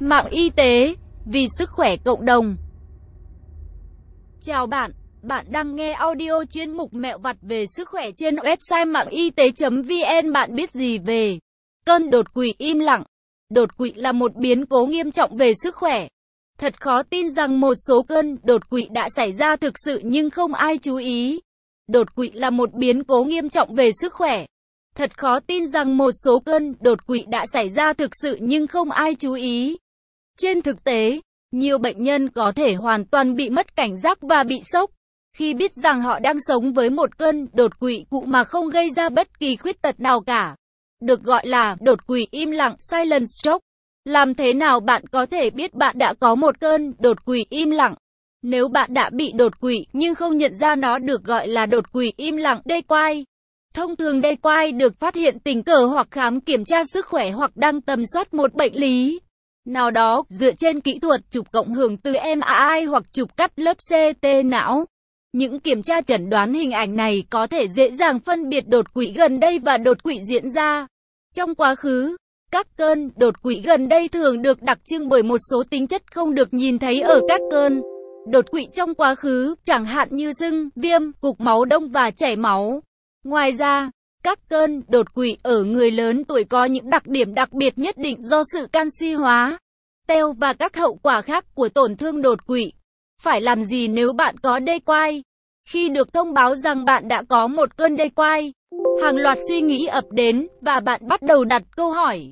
Mạng y tế, vì sức khỏe cộng đồng. Chào bạn, bạn đang nghe audio chuyên mục mẹo vặt về sức khỏe trên website mạng y tế.vn. Bạn biết gì về cơn đột quỵ im lặng? Đột quỵ là một biến cố nghiêm trọng về sức khỏe. Thật khó tin rằng một số cơn đột quỵ đã xảy ra thực sự nhưng không ai chú ý. Đột quỵ là một biến cố nghiêm trọng về sức khỏe. Thật khó tin rằng một số cơn đột quỵ đã xảy ra thực sự nhưng không ai chú ý. Trên thực tế, nhiều bệnh nhân có thể hoàn toàn bị mất cảnh giác và bị sốc khi biết rằng họ đang sống với một cơn đột quỵ cụ mà không gây ra bất kỳ khuyết tật nào cả. Được gọi là đột quỵ im lặng, silent stroke. Làm thế nào bạn có thể biết bạn đã có một cơn đột quỵ im lặng? Nếu bạn đã bị đột quỵ nhưng không nhận ra nó được gọi là đột quỵ im lặng, đê quai. Thông thường đê quai được phát hiện tình cờ hoặc khám kiểm tra sức khỏe hoặc đang tầm soát một bệnh lý nào đó dựa trên kỹ thuật chụp cộng hưởng từ MRI hoặc chụp cắt lớp CT não. Những kiểm tra chẩn đoán hình ảnh này có thể dễ dàng phân biệt đột quỵ gần đây và đột quỵ diễn ra trong quá khứ. Các cơn đột quỵ gần đây thường được đặc trưng bởi một số tính chất không được nhìn thấy ở các cơn đột quỵ trong quá khứ, chẳng hạn như sưng, viêm, cục máu đông và chảy máu. Ngoài ra, các cơn đột quỵ ở người lớn tuổi có những đặc điểm đặc biệt nhất định do sự canxi hóa, teo và các hậu quả khác của tổn thương đột quỵ. Phải làm gì nếu bạn có đê quai? Khi được thông báo rằng bạn đã có một cơn đê quai, hàng loạt suy nghĩ ập đến và bạn bắt đầu đặt câu hỏi: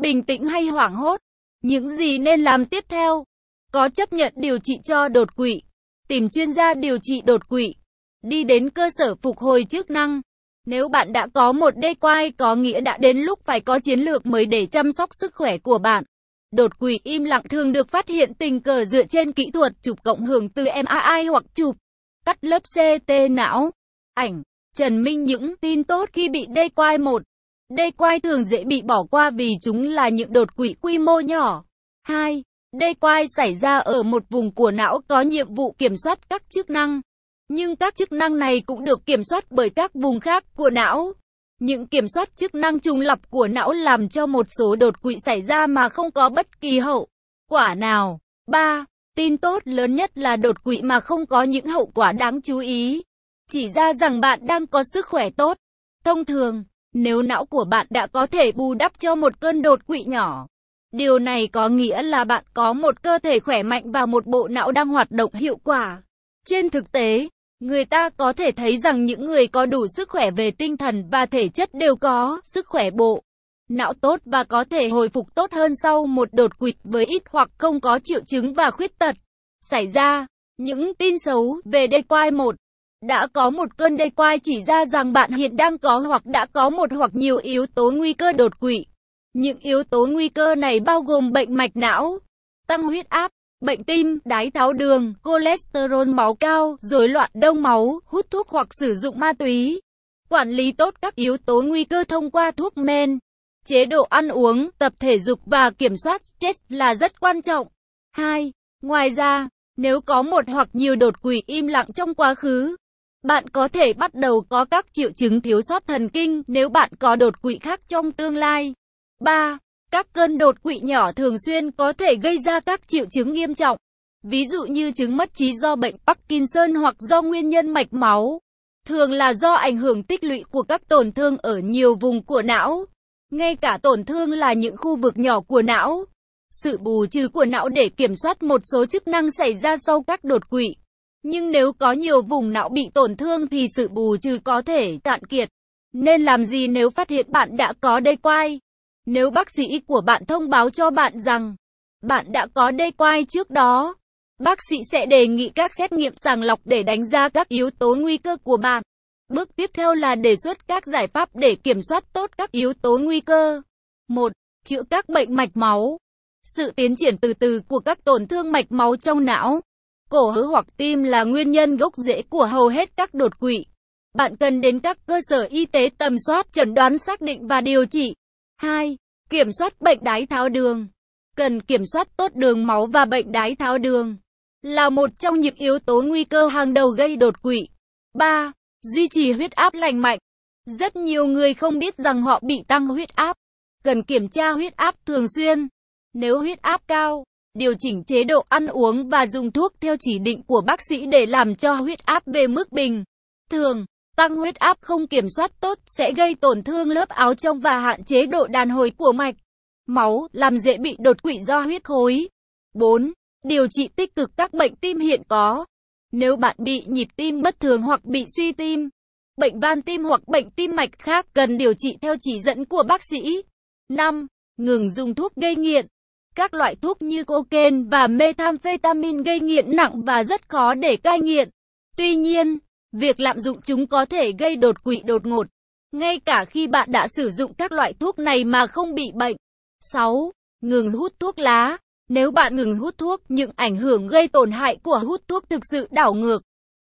bình tĩnh hay hoảng hốt? Những gì nên làm tiếp theo? Có chấp nhận điều trị cho đột quỵ? Tìm chuyên gia điều trị đột quỵ? Đi đến cơ sở phục hồi chức năng? Nếu bạn đã có một đê quai có nghĩa đã đến lúc phải có chiến lược mới để chăm sóc sức khỏe của bạn. Đột quỵ im lặng thường được phát hiện tình cờ dựa trên kỹ thuật chụp cộng hưởng từ MRI hoặc chụp cắt lớp CT não. Ảnh Trần minh những tin tốt khi bị đê quai. 1. Đê quai thường dễ bị bỏ qua vì chúng là những đột quỵ quy mô nhỏ. 2. Đê quai xảy ra ở một vùng của não có nhiệm vụ kiểm soát các chức năng. Nhưng các chức năng này cũng được kiểm soát bởi các vùng khác của não. Những kiểm soát chức năng trùng lặp của não làm cho một số đột quỵ xảy ra mà không có bất kỳ hậu quả nào. 3. Tin tốt lớn nhất là đột quỵ mà không có những hậu quả đáng chú ý, chỉ ra rằng bạn đang có sức khỏe tốt. Thông thường, nếu não của bạn đã có thể bù đắp cho một cơn đột quỵ nhỏ, điều này có nghĩa là bạn có một cơ thể khỏe mạnh và một bộ não đang hoạt động hiệu quả. Trên thực tế, người ta có thể thấy rằng những người có đủ sức khỏe về tinh thần và thể chất đều có sức khỏe bộ não tốt và có thể hồi phục tốt hơn sau một đột quỵ với ít hoặc không có triệu chứng và khuyết tật xảy ra. Những tin xấu về đê quai. 1. Đã có một cơn đê quai chỉ ra rằng bạn hiện đang có hoặc đã có một hoặc nhiều yếu tố nguy cơ đột quỵ. Những yếu tố nguy cơ này bao gồm bệnh mạch não, tăng huyết áp, bệnh tim, đái tháo đường, cholesterol máu cao, rối loạn đông máu, hút thuốc hoặc sử dụng ma túy. Quản lý tốt các yếu tố nguy cơ thông qua thuốc men, chế độ ăn uống, tập thể dục và kiểm soát stress là rất quan trọng. 2. Ngoài ra, nếu có một hoặc nhiều đột quỵ im lặng trong quá khứ, bạn có thể bắt đầu có các triệu chứng thiếu sót thần kinh nếu bạn có đột quỵ khác trong tương lai. 3. Các cơn đột quỵ nhỏ thường xuyên có thể gây ra các triệu chứng nghiêm trọng, ví dụ như chứng mất trí do bệnh Parkinson hoặc do nguyên nhân mạch máu, thường là do ảnh hưởng tích lũy của các tổn thương ở nhiều vùng của não. Ngay cả tổn thương là những khu vực nhỏ của não. Sự bù trừ của não để kiểm soát một số chức năng xảy ra sau các đột quỵ. Nhưng nếu có nhiều vùng não bị tổn thương thì sự bù trừ có thể cạn kiệt. Nên làm gì nếu phát hiện bạn đã có đê quai? Nếu bác sĩ của bạn thông báo cho bạn rằng bạn đã có đê quai trước đó, bác sĩ sẽ đề nghị các xét nghiệm sàng lọc để đánh giá các yếu tố nguy cơ của bạn. Bước tiếp theo là đề xuất các giải pháp để kiểm soát tốt các yếu tố nguy cơ. 1. Chữa các bệnh mạch máu. Sự tiến triển từ từ của các tổn thương mạch máu trong não, cổ họng hoặc tim là nguyên nhân gốc rễ của hầu hết các đột quỵ. Bạn cần đến các cơ sở y tế tầm soát, chẩn đoán, xác định và điều trị. 2. Kiểm soát bệnh đái tháo đường. Cần kiểm soát tốt đường máu và bệnh đái tháo đường là một trong những yếu tố nguy cơ hàng đầu gây đột quỵ. 3. Duy trì huyết áp lành mạnh. Rất nhiều người không biết rằng họ bị tăng huyết áp. Cần kiểm tra huyết áp thường xuyên. Nếu huyết áp cao, điều chỉnh chế độ ăn uống và dùng thuốc theo chỉ định của bác sĩ để làm cho huyết áp về mức bình thường. Tăng huyết áp không kiểm soát tốt sẽ gây tổn thương lớp áo trong và hạn chế độ đàn hồi của mạch máu, làm dễ bị đột quỵ do huyết khối. 4. Điều trị tích cực các bệnh tim hiện có. Nếu bạn bị nhịp tim bất thường hoặc bị suy tim, bệnh van tim hoặc bệnh tim mạch khác, cần điều trị theo chỉ dẫn của bác sĩ. 5. Ngừng dùng thuốc gây nghiện. Các loại thuốc như cocaine và methamphetamine gây nghiện nặng và rất khó để cai nghiện. Tuy nhiên, việc lạm dụng chúng có thể gây đột quỵ đột ngột, ngay cả khi bạn đã sử dụng các loại thuốc này mà không bị bệnh. 6. Ngừng hút thuốc lá. Nếu bạn ngừng hút thuốc, những ảnh hưởng gây tổn hại của hút thuốc thực sự đảo ngược.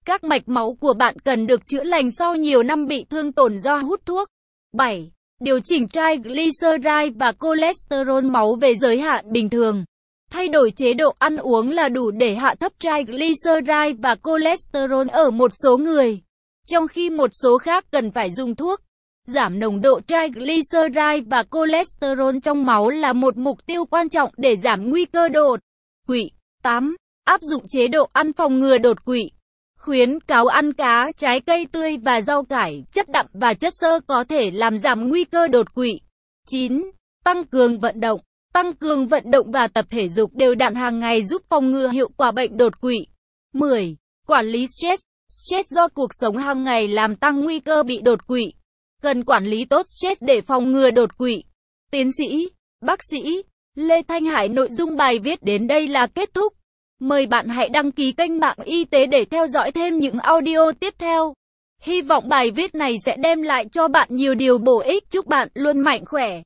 Các mạch máu của bạn cần được chữa lành sau nhiều năm bị thương tổn do hút thuốc. 7. Điều chỉnh triglyceride và cholesterol máu về giới hạn bình thường. Thay đổi chế độ ăn uống là đủ để hạ thấp triglyceride và cholesterol ở một số người, trong khi một số khác cần phải dùng thuốc. Giảm nồng độ triglyceride và cholesterol trong máu là một mục tiêu quan trọng để giảm nguy cơ đột quỵ. 8. Áp dụng chế độ ăn phòng ngừa đột quỵ. Khuyến cáo ăn cá, trái cây tươi và rau cải, chất đạm và chất xơ có thể làm giảm nguy cơ đột quỵ. 9. Tăng cường vận động. Tăng cường vận động và tập thể dục đều đặn hàng ngày giúp phòng ngừa hiệu quả bệnh đột quỵ. 10. Quản lý stress. Stress do cuộc sống hàng ngày làm tăng nguy cơ bị đột quỵ. Cần quản lý tốt stress để phòng ngừa đột quỵ. Tiến sĩ, bác sĩ Lê Thanh Hải. Nội dung bài viết đến đây là kết thúc. Mời bạn hãy đăng ký kênh Mạng Y tế để theo dõi thêm những audio tiếp theo. Hy vọng bài viết này sẽ đem lại cho bạn nhiều điều bổ ích. Chúc bạn luôn mạnh khỏe.